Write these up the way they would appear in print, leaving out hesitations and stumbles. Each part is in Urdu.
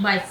22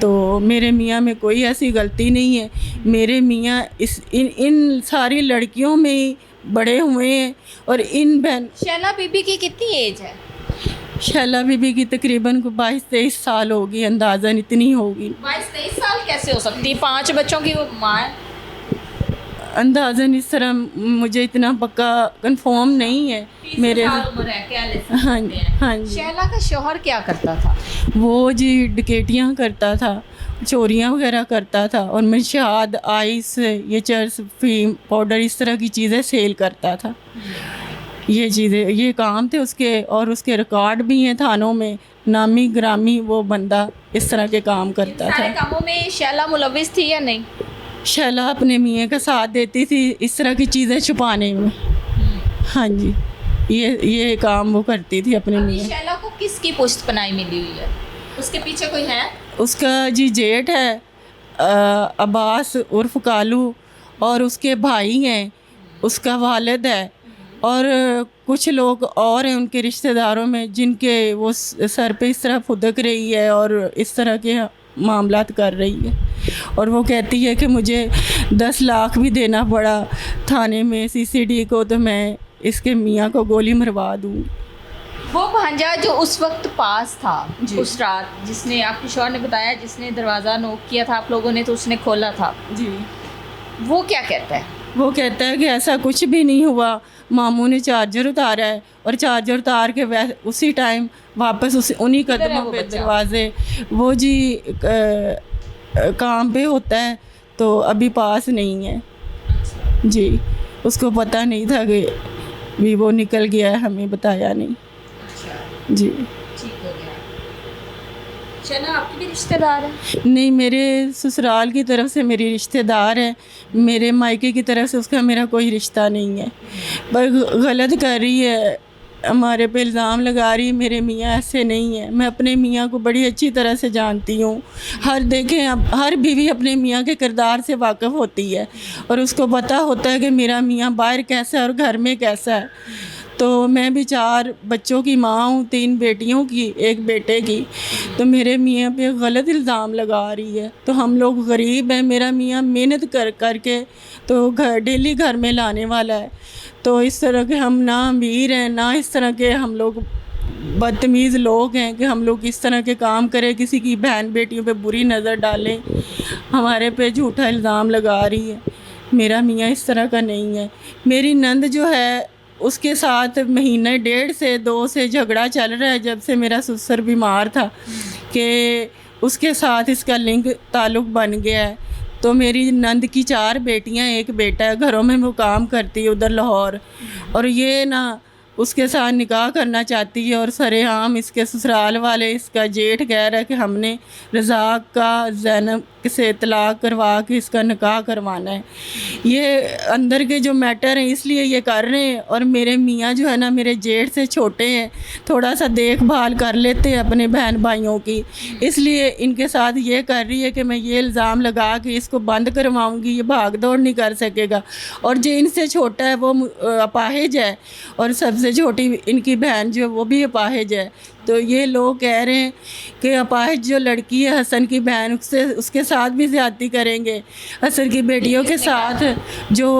تو میرے میاں میں کوئی ایسی غلطی نہیں ہے. میرے میاں ان ساری لڑکیوں میں ہی بڑے ہوئے ہیں. اور ان بہن شیلا بی بی کی کتنی ایج ہے؟ شیلا بی بی کی تقریباً 22-23 سال ہوگی، اندازاً اتنی ہوگی. 22-23 سال کیسے ہو سکتی؟ 5 بچوں کی وہ ماں ہے. اندازاً اس طرح مجھے اتنا پکا کنفرم نہیں ہے. 30 میرے سال عمر ہے کیا لے سکتے ہاں ہیں. ہاں جی. شیلا کا شوہر کیا کرتا تھا؟ وہ جی ڈکیٹیاں کرتا تھا، چوریاں وغیرہ کرتا تھا، اور منشیات، آئس، یہ چرس، فیم پاؤڈر، اس طرح کی چیزیں سیل کرتا تھا. یہ چیزیں، یہ کام تھے اس کے، اور اس کے ریکارڈ بھی ہیں تھانوں میں. نامی گرامی وہ بندہ اس طرح کے کام کرتا ان تھا. سارے کاموں میں شیلا ملوث تھی یا نہیں؟ شیلا اپنے میاں کا ساتھ دیتی تھی اس طرح کی چیزیں چھپانے میں. ہاں جی، یہ کام وہ کرتی تھی اپنے ابھی میاں. شیلا کو کس کی پشت پناہی ملی ہوئی ہے؟ اس کے پیچھے کوئی ہے؟ اس کا جی جیٹ ہے عباس عرف کالو، اور اس کے بھائی ہیں، اس کا والد ہے، اور کچھ لوگ اور ہیں ان کے رشتہ داروں میں جن کے وہ سر پہ اس طرح پھدک رہی ہے اور اس طرح کے معاملات کر رہی ہے. اور وہ کہتی ہے کہ مجھے 10 لاکھ بھی دینا پڑا تھانے میں CCD کو تو میں اس کے میاں کو گولی مروا دوں. وہ بھانجا جو اس وقت پاس تھا جی. اس رات، جس نے آپ کے شوہر نے بتایا، جس نے دروازہ نوک کیا تھا آپ لوگوں نے تو اس نے کھولا تھا، جی. وہ کیا کہتا ہے؟ وہ کہتا ہے کہ ایسا کچھ بھی نہیں ہوا، ماموں نے چارجر اتارا ہے، اور چارجر اتار کے اسی ٹائم واپس انہی قدموں وہ پہ بچہ؟ دروازے، وہ جی کام پہ ہوتا ہے تو ابھی پاس نہیں ہے. جی، اس کو پتہ نہیں تھا کہ بھی وہ نکل گیا ہے، ہمیں بتایا نہیں. جی. ٹھیک ہو گیا. چلو، آپ کے بھی رشتہ دار ہیں؟ نہیں، میرے سسرال کی طرف سے میری رشتہ دار ہے، میرے مائکے کی طرف سے اس کا میرا کوئی رشتہ نہیں ہے. پر غلط کر رہی ہے، ہمارے پہ الزام لگا رہی ہے. میرے میاں ایسے نہیں ہیں. میں اپنے میاں کو بڑی اچھی طرح سے جانتی ہوں. دیکھیں، ہر بیوی اپنے میاں کے کردار سے واقف ہوتی ہے، اور اس کو پتہ ہوتا ہے کہ میرا میاں باہر کیسا ہے اور گھر میں کیسا ہے. تو میں بھی 4 بچوں کی ماں ہوں، 3 بیٹیوں کی، 1 بیٹے کی. تو میرے میاں پہ غلط الزام لگا رہی ہے. تو ہم لوگ غریب ہیں، میرا میاں محنت کر کے تو ڈیلی گھر میں لانے والا ہے. تو اس طرح کے ہم نہ امیر ہیں، نہ اس طرح کے ہم لوگ بدتمیز لوگ ہیں کہ ہم لوگ اس طرح کے کام کریں، کسی کی بہن بیٹیوں پہ بری نظر ڈالیں، ہمارے پہ جھوٹا الزام لگا رہی ہے. میرا میاں اس طرح کا نہیں ہے. میری نند جو ہے اس کے ساتھ 1.5 سے 2 سے جھگڑا چل رہا ہے جب سے میرا سسر بیمار تھا، کہ اس کے ساتھ اس کا لنک تعلق بن گیا ہے. تو میری نند کی 4 بیٹیاں، 1 بیٹا ہے، گھروں میں وہ کام کرتی ہے ادھر لاہور، اور یہ نا اس کے ساتھ نکاح کرنا چاہتی ہے. اور سرعام اس کے سسرال والے، اس کا جیٹھ کہہ رہا ہے کہ ہم نے رزاق کا زینب سے طلاق کروا کے اس کا نکاح کروانا ہے. یہ اندر کے جو میٹر ہیں اس لیے یہ کر رہے ہیں. اور میرے میاں جو ہے نا میرے جیٹھ سے چھوٹے ہیں، تھوڑا سا دیکھ بھال کر لیتے ہیں اپنے بہن بھائیوں کی، اس لیے ان کے ساتھ یہ کر رہی ہے کہ میں یہ الزام لگا کے اس کو بند کرواؤں گی، یہ بھاگ دوڑ نہیں کر سکے گا. اور جو ان سے چھوٹا ہے وہ اپاہج ہے، اور سب سے چھوٹی ان کی بہن جو ہے وہ بھی اپاہج ہے. تو یہ لوگ کہہ رہے ہیں کہ اپاہج جو لڑکی ہے حسن کی بہن، اس کے ساتھ بھی زیادتی کریں گے. حسن کی بیٹیوں کے ساتھ جو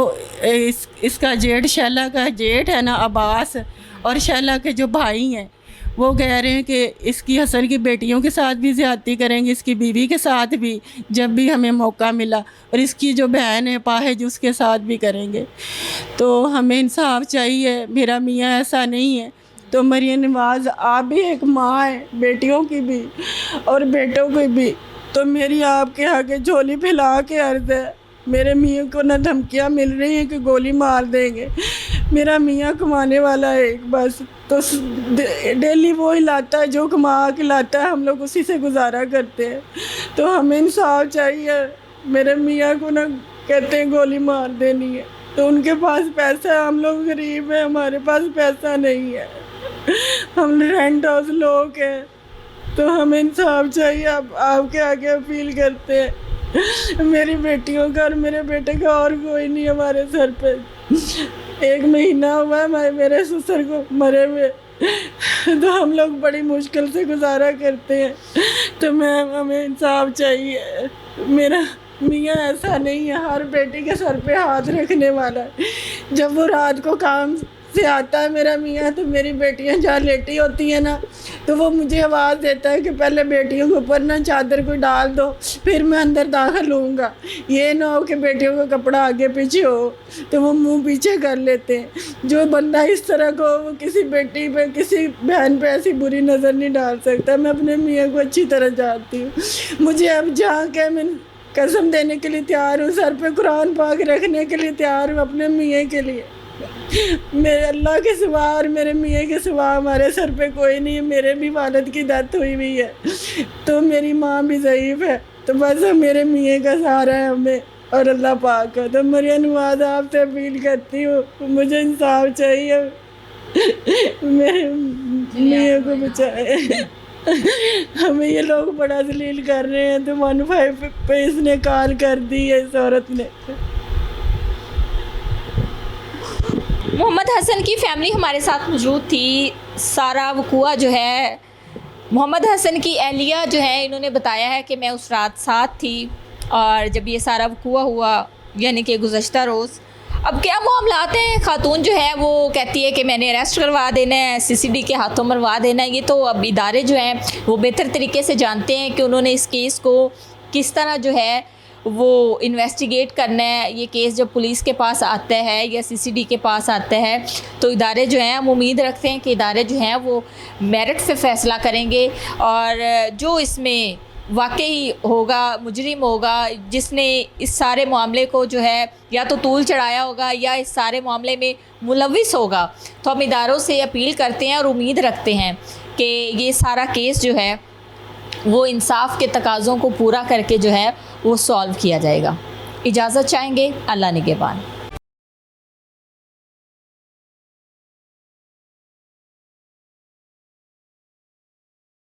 اس کا جیٹھ، شیلا کا جیٹھ ہے نا عباس، اور شیلا کے جو بھائی ہیں وہ کہہ رہے ہیں کہ اس کی حسن کی بیٹیوں کے ساتھ بھی زیادتی کریں گے، اس کی بیوی کے ساتھ بھی جب بھی ہمیں موقع ملا، اور اس کی جو بہن ہے اپاہج اس کے ساتھ بھی کریں گے. تو ہمیں انصاف چاہیے. میرا میاں ایسا نہیں ہے. تو مریم نواز، آپ بھی ایک ماں ہے، بیٹیوں کی بھی اور بیٹوں کی بھی. تو میری آپ کے آگے جھولی پھیلا کے عرض ہے، میرے میاں کو نہ دھمکیاں مل رہی ہیں کہ گولی مار دیں گے. میرا میاں کمانے والا ہے ایک بس، تو ڈیلی وہی لاتا ہے جو کما کے لاتا ہے، ہم لوگ اسی سے گزارا کرتے ہیں. تو ہمیں انصاف چاہیے. میرے میاں کو نہ کہتے ہیں گولی مار دینی ہے، تو ان کے پاس پیسہ ہے، ہم لوگ غریب ہیں، ہمارے پاس پیسہ نہیں ہے، ہم رینٹ ہاؤس لوگ ہیں. تو ہمیں انصاف چاہیے. آپ کے آگے اپیل کرتے ہیں. میری بیٹیوں کا اور میرے بیٹے کا اور کوئی نہیں ہمارے سر پہ. 1 مہینہ ہوا ہے میرے سسر کو مرے ہوئے. تو ہم لوگ بڑی مشکل سے گزارا کرتے ہیں. تو میم ہمیں انصاف چاہیے. میرا میاں ایسا نہیں ہے ہر بیٹی کے سر پہ ہاتھ رکھنے والا ہے. جب وہ رات کو کام سے آتا ہے میرا میاں تو میری بیٹیاں جہاں لیٹی ہوتی ہیں نا تو وہ مجھے آواز دیتا ہے کہ پہلے بیٹیوں کے اوپر نا چادر کو ڈال دو پھر میں اندر داخل ہوں گا. یہ نہ ہو کہ بیٹیوں کا کپڑا آگے پیچھے ہو تو وہ منہ پیچھے کر لیتے ہیں. جو بندہ اس طرح کو وہ کسی بیٹی پہ کسی بہن پہ ایسی بری نظر نہیں ڈال سکتا. میں اپنے میاں کو اچھی طرح جانتی ہوں. مجھے اب جہاں کہ میں قسم دینے کے لیے تیار ہوں, سر پہ قرآن پاک رکھنے کے لیے تیار ہوں اپنے میاں کے لیے. میرے اللہ کے سوا اور میرے میاں کے سوا ہمارے سر پہ کوئی نہیں ہے. میرے بھی والد کی ڈیتھ ہوئی ہے تو میری ماں بھی ضعیف ہے تو بس میرے میاں کا سہارا ہے ہمیں اور اللہ پاک کا. تو مریم نواز آپ سے اپیل کرتی ہوں مجھے انصاف چاہیے, میرے میاں کو بچائے. ہمیں یہ لوگ بڑا ذلیل کر رہے ہیں تو 15 پہ اس نے کال کر دی ہے اس عورت نے. محمد حسن کی فیملی ہمارے ساتھ موجود تھی. سارا وقوع جو ہے محمد حسن کی اہلیہ جو ہے انہوں نے بتایا ہے کہ میں اس رات ساتھ تھی اور جب یہ سارا وقوع ہوا یعنی کہ گزشتہ روز. اب کیا معاملات ہیں, خاتون جو ہے وہ کہتی ہے کہ میں نے اریسٹ کروا دینا ہے, CCD کے ہاتھوں مروا دینا ہے. یہ تو اب ادارے جو ہیں وہ بہتر طریقے سے جانتے ہیں کہ انہوں نے اس کیس کو کس طرح جو ہے وہ انویسٹیگیٹ کرنا ہے. یہ کیس جب پولیس کے پاس آتا ہے یا CCD کے پاس آتا ہے تو ادارے جو ہیں ہم امید رکھتے ہیں کہ ادارے جو ہیں وہ میرٹ سے فیصلہ کریں گے اور جو اس میں واقعی ہوگا مجرم ہوگا جس نے اس سارے معاملے کو جو ہے یا تو طول چڑھایا ہوگا یا اس سارے معاملے میں ملوث ہوگا. تو ہم اداروں سے اپیل کرتے ہیں اور امید رکھتے ہیں کہ یہ سارا کیس جو ہے وہ انصاف کے تقاضوں کو پورا کر کے جو ہے وہ سالو کیا جائے گا. اجازت چاہیں گے. اللہ نگہبان.